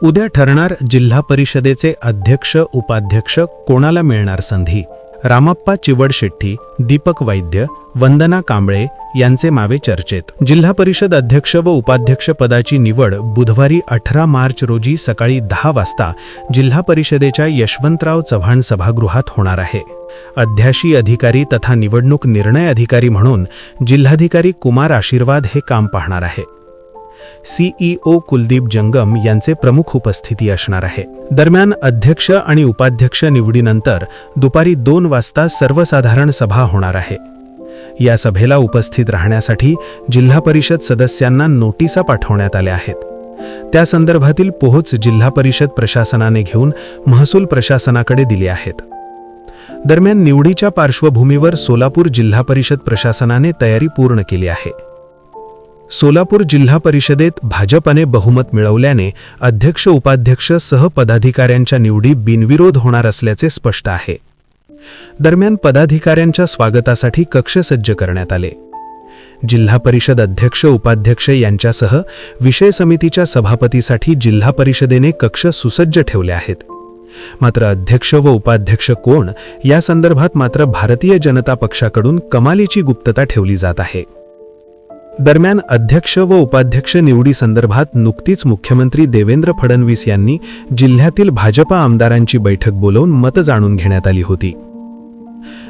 उद्या ठरणार जिल्हा परिषदेचे अध्यक्ष उपाध्यक्ष कोणाला मिळणार संधी। रामप्पा चिवडशेट्टी, दीपक वैद्य, वंदना कांबळे यांचे नावे चर्चेत। जिल्हा परिषद अध्यक्ष व उपाध्यक्ष पदाची निवड बुधवारी 18 मार्च रोजी सकाळी 10 वाजता जिल्हा परिषदेच्या यशवंतराव चव्हाण सभागृहात होणार आहे। अध्याशी अधिकारी तथा निवडणूक निर्णय अधिकारी म्हणून जिल्हाधिकारी कुमार आशीर्वाद हे काम पाहणार आहे। सीईओ कुलदीप जंगम यांचे प्रमुख उपस्थिती असणार आहे। दरम्यान अध्यक्ष आणि उपाध्यक्ष निवडीनंतर दुपारी 2 वाजता सर्वसाधारण सभा होणार आहे। या सभेला उपस्थित राहण्यासाठी जिल्हा परिषद सदस्यांना नोटिसा पाठवण्यात आल्या आहेत। त्या संदर्भातील पोहोच जिल्हा परिषद प्रशासनाने घेऊन महसूल प्रशासनाकडे दिली आहेत। दरम्यान निवडीच्या पार्श्वभूमीवर सोलापूर जिल्हा परिषद प्रशासनाने तयारी पूर्ण केली आहे। सोलापूर जिल्हा परिषदेत भाजपने बहुमत मिळवल्याने अध्यक्ष उपाध्यक्ष सह पदाधिकाऱ्यांच्या निवडी बिनविरोध होणार असल्याचे स्पष्ट आहे। दरम्यान पदाधिकाऱ्यांच्या स्वागतासाठी कक्ष सज्ज करण्यात आले। जिल्हा परिषद अध्यक्ष उपाध्यक्ष यांच्यासह विषय समितीच्या सभापतीसाठी जिल्हा परिषदेने कक्ष सुसज्ज ठेवले आहेत। मात्र अध्यक्ष व उपाध्यक्ष कोण या संदर्भात मात्र भारतीय जनता पक्षाकडून कमालीची गुप्तता ठेवली जात आहे। दरम्यान अध्यक्ष व उपाध्यक्ष निवडी संदर्भात नुकतीच मुख्यमंत्री देवेंद्र फडणवीस यांनी जिल्ह्यातील भाजपा आमदारांची बैठक बोलावून मत जाणून घेण्यात आली होती।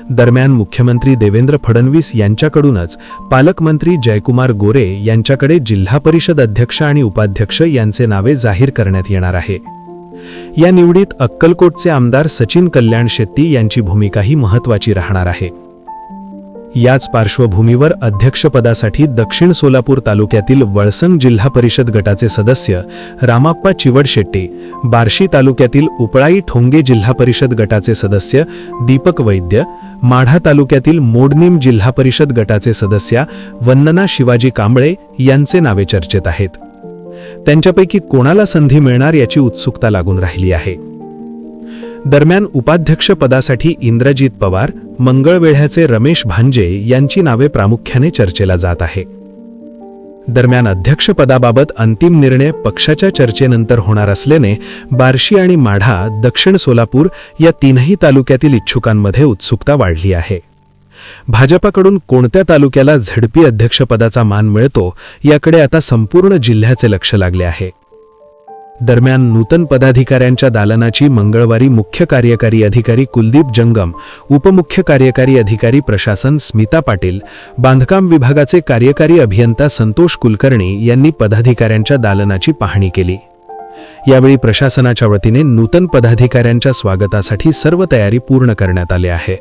दरम्यान मुख्यमंत्री देवेंद्र फडणवीस यांच्याकडूनच पालकमंत्री जयकुमार गोरे यांच्याकडे जिल्हा परिषद अध्यक्ष आणि उपाध्यक्ष यांचे नावे जाहीर करण्यात येणार आहे। या निवडीत अक्कलकोटचे आमदार सचिन कल्याण शेट्टी यांची भूमिकाही महत्त्वाची राहणार आहे। याच पार्श्वभूमीवर अध्यक्षपदासाठी दक्षिण सोलापूर तालुक्यातील वळसंग जिल्हा परिषद गटाचे सदस्य रामप्पा चिवडशेट्टी, बार्शी तालुक्यातील उपळाई ठोंगे जिल्हा परिषद गटाचे सदस्य दीपक वैद्य, माढा तालुक्यातील मोडनीम जिल्हा परिषद गटाचे सदस्य वंदना शिवाजी कांबळे यांचे नावे चर्चेत आहेत। त्यांच्यापैकी कोणाला संधी मिळणार याची उत्सुकता लागून राहिली आहे। दरम्यान उपाध्यक्ष पदासाठी इंद्रजित पवार, मंगळवेढ्याचे रमेश भांजे यांची नावे प्रामुख्याने चर्चेला जात आहे। दरम्यान अध्यक्षपदाबाबत अंतिम निर्णय पक्षाच्या चर्चेनंतर होणार असल्याने बार्शी आणि माढा, दक्षिण सोलापूर या तीनही तालुक्यातील इच्छुकांमध्ये उत्सुकता वाढली आहे। भाजपाकडून कोणत्या तालुक्याला झडपी अध्यक्षपदाचा मान मिळतो याकडे आता संपूर्ण जिल्ह्याचे लक्ष लागले आहे। दरम्यान नूतन पदाधिकाऱ्यांच्या दालनाची मंगळवारी मुख्य कार्यकारी अधिकारी कुलदीप जंगम, उपमुख्य कार्यकारी अधिकारी प्रशासन स्मिता पाटील, बांधकाम विभागाचे कार्यकारी अभियंता संतोष कुलकर्णी यांनी पदाधिकाऱ्यांच्या दालनाची पाहणी केली। यावेळी प्रशासनाच्या वतीने नूतन पदाधिकाऱ्यांच्या स्वागतासाठी सर्व तयारी पूर्ण करण्यात आली आहे।